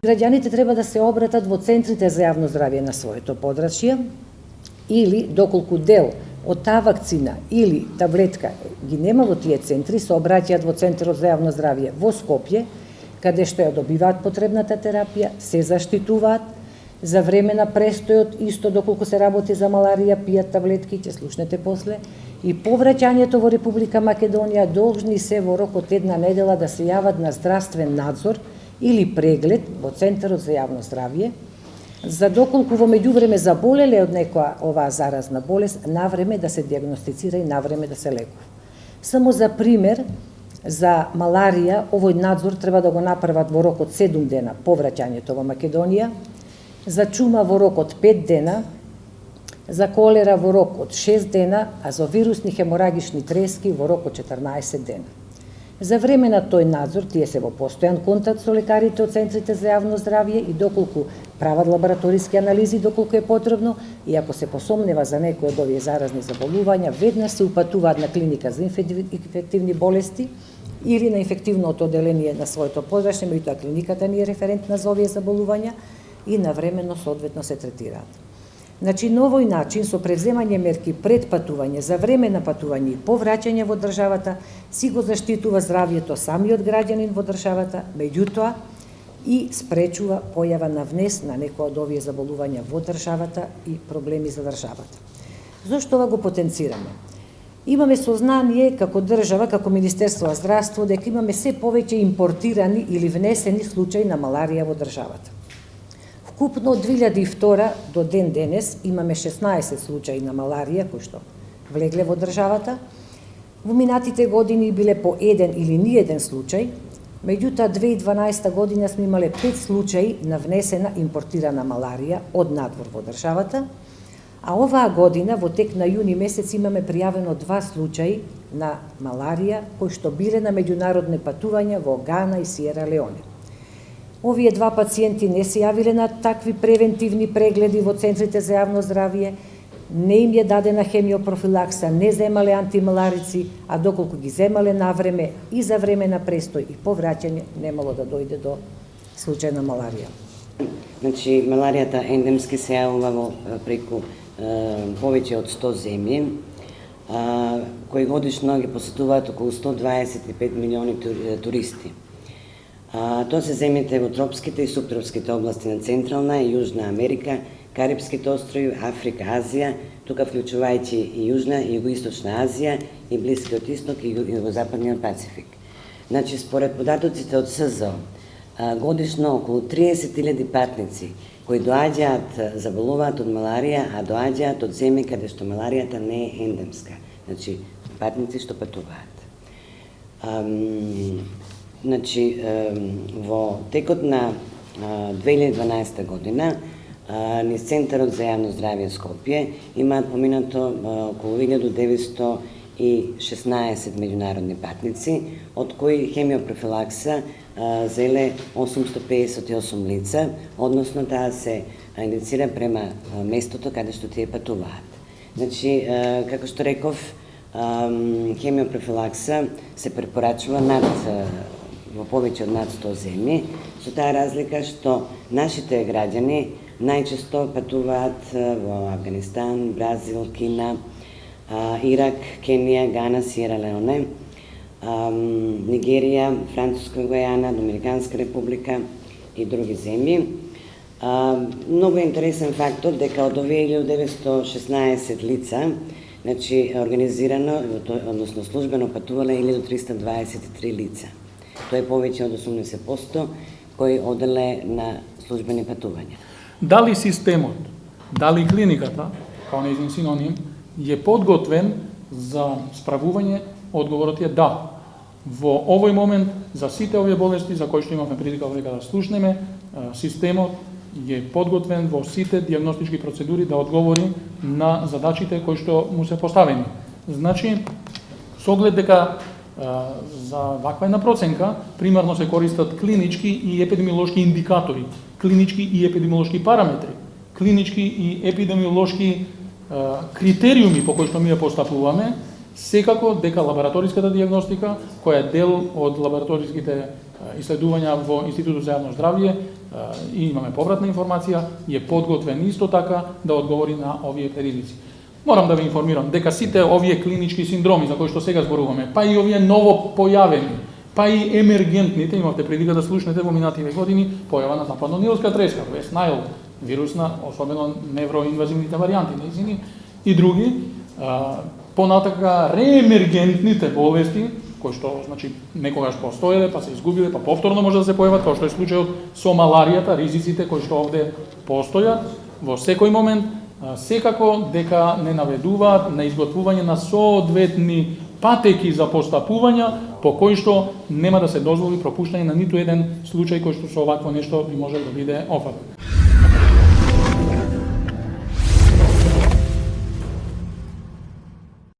Граѓаните треба да се обратат во центрите за јавно здравје на своето подрачје или доколку дел од таа вакцина или таблетка ги нема во тие центри, се обраќаат во Центарот за јавно здравје во Скопје, каде што ја добиваат потребната терапија, се заштитуваат за време на престојот, исто доколку се работи за маларија, пијат таблетки, ќе слушнете после, и повраќањето во Република Македонија должни се во рок од една недела да се јават на здравствен надзор или преглед во Центарот за јавно здравје, за доколку во меѓувреме заболеле од некоја оваа заразна болест, навреме да се диагностицира и навреме да се лекува. Само за пример, за маларија, овој надзор треба да го направат во рок од 7 дена по враќањето во Македонија, за чума во рок од 5 дена, за колера во рок од 6 дена, а за вирусни хеморагични трески во рок од 14 дена. За време на тој надзор, тие се во постојан контакт со лекарите од центрите за јавно здравје и доколку прават лабораториски анализи доколку е потребно и ако се посомнева за некој од овие заразни заболувања, веднаш се упатуваат на клиника за инфективни болести или на инфективното оделение на своето подрачје, меѓутоа клиниката ни е референтна за овие заболувања и навремено соодветно се третираат. Значи, на овој начин, со превземање мерки пред патување, за време на патување и по враќање во државата, си го заштитува здравјето самиот граѓанин во државата, меѓутоа и спречува појава на внес на некој од овие заболувања во државата и проблеми за државата. Зошто ова го потенцираме? Имаме сознание како држава, како Министерство за здравство, дека имаме се повеќе импортирани или внесени случаи на маларија во државата. Вкупно од 2002 до ден денес имаме 16 случаи на маларија кои што влегле во државата. Во минатите години биле по еден или ниеден случај, меѓутоа 2012 година сме имале 5 случаи на внесена импортирана маларија од надвор во државата, а оваа година во тек на јуни месец имаме пријавено 2 случаи на маларија кои што биле на меѓународни патувања во Гана и Сиера Леоне. Овие 2 пациенти не се јавиле на такви превентивни прегледи во центрите за јавно здравје, не им е дадена хемиопрофилакса, не земале антималарици, а доколку ги земале навреме и за време на престој и по враќање, немало да дојде до случај на маларија. Значи, маларијата ендемски се јавува во преку повеќе од 100 земји, кои годишно ги посетуваат околу 125 милиони туристи. Тоа се земјите во тропските и субтропските области на Централна и Јужна Америка, Карипските острови, Африка, Азија, тука вклучувајќи и Јужна и Југоисточна Азија и Блискиот Исток и Југозападниот Пацифик. Значи, според податоците од СЗО, годишно околу 30.000 патници кои доаѓаат, заболуваат од маларија, а доаѓаат од земји каде што маларијата не е ендемска. Значи, патници што патуваат. Значи, во текот на 2012 година, низ Центарот за јавно здравје Скопје имаат поминато околу 1916 меѓународни патници, од кои хемиопрофилакса зеле 858 лица, односно таа се индицира према местото каде што тие патуваат. Значи, како што реков, хемиопрофилакса се препорачува во повеќе од над 100 земји, со таа разлика што нашите граѓани најчесто патуваат во Афганистан, Бразил, Кина, Ирак, Кенија, Гана, Сиера Леоне, Нигерија, Француска Гојана, Доминиканска република и други земји. Многу интересен фактор дека од овие 1916 лица, значи организирано, односно службено патувале 1323 лица. Тоа е повеќе од 80% кои оделе на службени патувања. Дали системот, дали клиниката, као нејзин синоним, е подготвен за справување? Одговорот е да. Во овој момент, за сите овие болести за кои што имавме прилика века да слушнеме, системот е подготвен во сите диагностички процедури да одговори на задачите кои што му се поставени. Значи, со оглед дека за ваква една проценка, примерно се користат клинички и епидемиолошки индикатори, клинички и епидемиолошки параметри, клинички и епидемиолошки критериуми по кои што ние постапуваме, секако дека лабораториската диагностика, која е дел од лабораториските исследувања во Институтот за јавно здравје, и имаме повратна информација, е подготвен исто така да одговори на овие ризици. Морам да ви информирам дека сите овие клинички синдроми за кои што сега зборуваме, па и овие ново појавени, па и емергентните, имавте прилика да слушнете во минативе години, појава на западно-нилска треска, West Nile, вирусна, особено невроинвазивните варијанти нејзини и други, понатака реемергентните болести, кои што значи некогаш постоеле, па се изгубиле, па повторно може да се појават, како што е случајот со маларијата, ризиците кои што овде постојат во секој момент, секако дека не наведуваат на изготвување на соодветни патеки за постапувања по кои што нема да се дозволи пропуштање на ниту еден случај кој што со овакво нешто би можел да биде офатен.